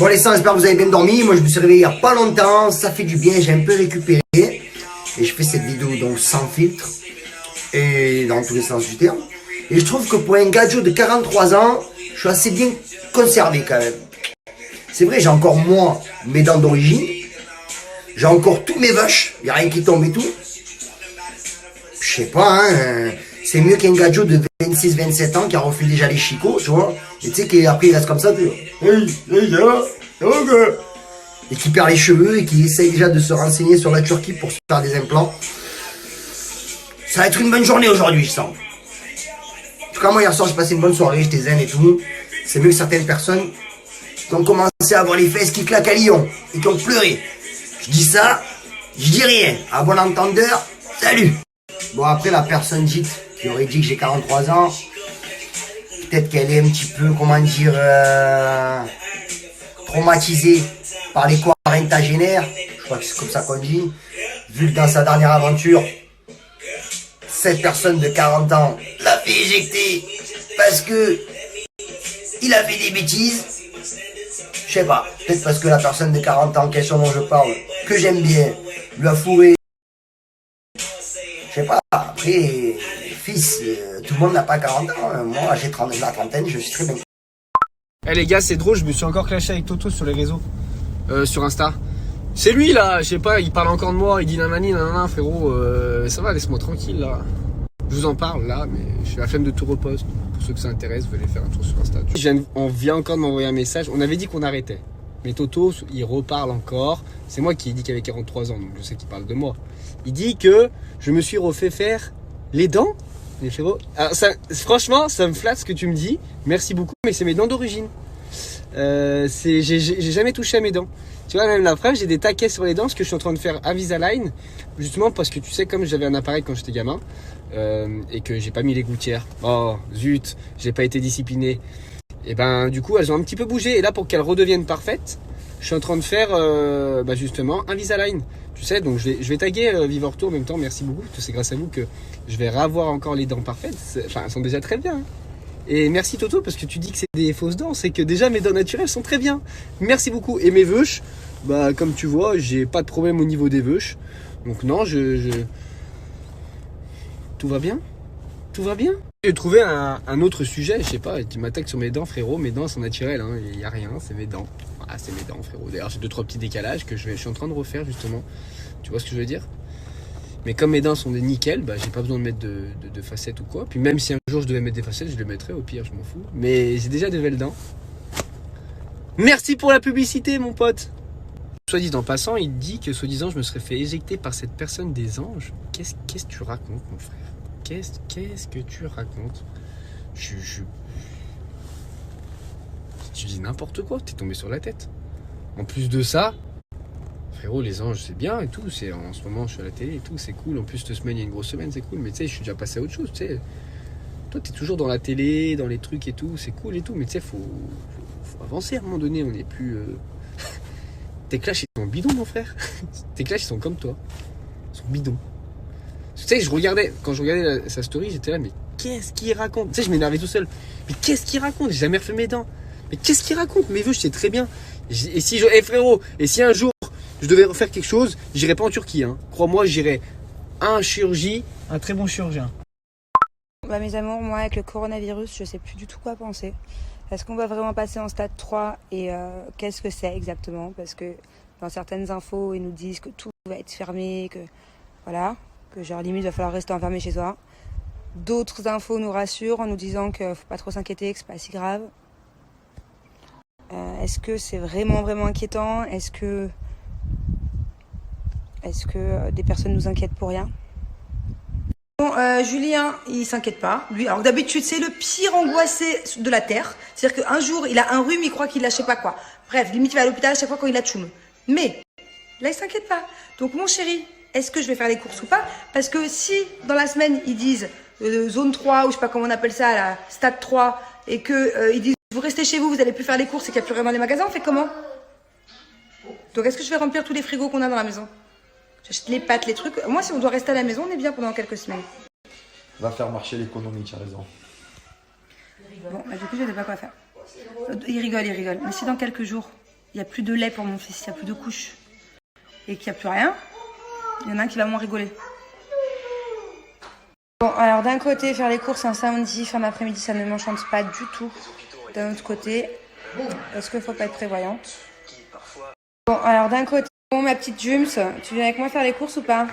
Bon les sangs, j'espère que vous avez bien dormi. Moi je me suis réveillé il n'y a pas longtemps, ça fait du bien, j'ai un peu récupéré. Et je fais cette vidéo donc sans filtre. Et dans tous les sens du terme. Et je trouve que pour un gadjo de 43 ans, je suis assez bien conservé quand même. C'est vrai, j'ai encore moi mes dents d'origine. J'ai encore tous mes vaches, il n'y a rien qui tombe et tout. Je sais pas, hein, c'est mieux qu'un gadjo de 26-27 ans qui a refait déjà les chicots, tu vois. Et tu sais qu'après il reste comme ça, tu vois. Et qui perd les cheveux et qui essaye déjà de se renseigner sur la Turquie pour se faire des implants. Ça va être une bonne journée aujourd'hui, je sens. En tout cas, moi hier soir, j'ai passé une bonne soirée, j'étais zen et tout. C'est mieux que certaines personnes qui ont commencé à avoir les fesses qui claquent à Lyon et qui ont pleuré. Je dis ça, je dis rien. À bon entendeur, salut. Bon, après, la personne dite qui aurait dit que j'ai 43 ans, peut-être qu'elle est un petit peu, comment dire, traumatisée par les quarantagénaires. Je crois que c'est comme ça qu'on dit. Vu que dans sa dernière aventure, cette personne de 40 ans l'a fait éjecter parce que il a fait des bêtises. Je sais pas, peut-être parce que la personne de 40 ans en question dont je parle, que j'aime bien, lui a fourré. Je sais pas, après, fils, tout le monde n'a pas 40 ans. Moi, j'ai la trentaine, je suis très bien. Eh les gars, c'est drôle, je me suis encore clashé avec Toto sur les réseaux, sur Insta. C'est lui là, je sais pas, il parle encore de moi, il dit nanani nanana frérot, ça va, laisse-moi tranquille là. Je vous en parle là, mais je suis la flemme de tout repost. Pour ceux que ça intéresse, venez faire un tour sur Insta. On vient encore de m'envoyer un message, on avait dit qu'on arrêtait. Mais Toto, il reparle encore. C'est moi qui ai dit qu'il avait 43 ans, donc je sais qu'il parle de moi. Il dit que je me suis refait faire les dents, les frérots. Alors ça, franchement, ça me flatte ce que tu me dis. Merci beaucoup, mais c'est mes dents d'origine. J'ai jamais touché à mes dents. Tu vois, même la preuve, j'ai des taquets sur les dents, ce que je suis en train de faire Invisalign, justement parce que tu sais, comme j'avais un appareil quand j'étais gamin, et que j'ai pas mis les gouttières. Oh, zut, j'ai pas été discipliné. Et ben, du coup, elles ont un petit peu bougé. Et là, pour qu'elles redeviennent parfaites, je suis en train de faire, justement, Invisalign. Tu sais, donc je vais taguer Vivre Tour en même temps. Merci beaucoup, parce que c'est grâce à vous que je vais revoir encore les dents parfaites. Enfin, elles sont déjà très bien. Hein. Et merci Toto, parce que tu dis que c'est des fausses dents, c'est que déjà mes dents naturelles sont très bien. Merci beaucoup. Et mes veuches, bah comme tu vois, j'ai pas de problème au niveau des veuches. Donc non, tout va bien. Tout va bien. J'ai trouvé un autre sujet, je sais pas, tu m'attaques sur mes dents frérot, mes dents sont naturelles, hein. Il y a rien, c'est mes dents. Ah, c'est mes dents frérot. D'ailleurs j'ai 2-3 petits décalages que je suis en train de refaire justement. Tu vois ce que je veux dire? Mais comme mes dents sont des nickel, bah j'ai pas besoin de mettre de facettes ou quoi. Puis même si un jour je devais mettre des facettes, je les mettrais au pire, je m'en fous. Mais j'ai déjà de belles dents. Merci pour la publicité mon pote. Soit dit en passant, il dit que soi-disant je me serais fait éjecter par cette personne des anges. Qu'est-ce que tu racontes mon frère? Qu'est-ce que tu racontes? Tu dis n'importe quoi, t'es tombé sur la tête. En plus de ça, frérot, les anges, c'est bien et tout. En ce moment, je suis à la télé et tout, c'est cool. En plus, cette semaine, il y a une grosse semaine, c'est cool. Mais tu sais, je suis déjà passé à autre chose, tu sais. Toi, t'es toujours dans la télé, dans les trucs et tout, c'est cool et tout. Mais tu sais, faut avancer à un moment donné. On n'est plus. Tes clashs, ils sont bidons, mon frère. Tes clashs, ils sont comme toi. Ils sont bidons. Tu sais, quand je regardais sa story, j'étais là, mais qu'est-ce qu'il raconte? Tu sais, je m'énervais tout seul. Mais qu'est-ce qu'il raconte? J'ai jamais refait mes dents. Mais qu'est-ce qu'il raconte? Mes vœux, je sais très bien. Et si frérot, et si un jour je devais refaire quelque chose, j'irais pas en Turquie. Hein. Crois-moi, j'irais à un chirurgie, un très bon chirurgien. Bah mes amours, moi avec le coronavirus, je sais plus du tout quoi penser. Est-ce qu'on va vraiment passer en stade 3 et qu'est-ce que c'est exactement? Parce que dans certaines infos, ils nous disent que tout va être fermé, que voilà, que genre limite il va falloir rester enfermé chez soi. D'autres infos nous rassurent en nous disant qu'il faut pas trop s'inquiéter, que c'est pas si grave. Est-ce que c'est vraiment inquiétant? Est-ce que des personnes nous inquiètent pour rien? Bon, Julien, il s'inquiète pas. Lui, alors d'habitude, c'est le pire angoissé de la Terre. C'est-à-dire qu'un jour, il a un rhume, il croit qu'il a je sais pas quoi. Bref, limite, il va à l'hôpital à chaque fois quand il a tchoum. Mais là, il s'inquiète pas. Donc, mon chéri, est-ce que je vais faire les courses ou pas? Parce que si, dans la semaine, ils disent zone 3, ou je sais pas comment on appelle ça, là, stade 3, et que ils disent vous restez chez vous, vous allez plus faire les courses et qu'il n'y a plus rien dans les magasins, on fait comment? Donc, est-ce que je vais remplir tous les frigos qu'on a dans la maison? J'achète les pâtes, les trucs. Moi, si on doit rester à la maison, on est bien pendant quelques semaines. Va faire marcher l'économie, tu as raison. Bon, bah, du coup, je ne sais pas quoi faire. Il rigole. Mais si dans quelques jours, il n'y a plus de lait pour mon fils, il n'y a plus de couches, et qu'il n'y a plus rien, il y en a un qui va moins rigoler. Bon, alors d'un côté, faire les courses un samedi, fin d'après-midi, ça ne m'enchante pas du tout. D'un autre côté, est-ce qu'il faut pas être prévoyante? Bon, alors d'un côté, bon, ma petite Jums, tu viens avec moi faire les courses ou pas?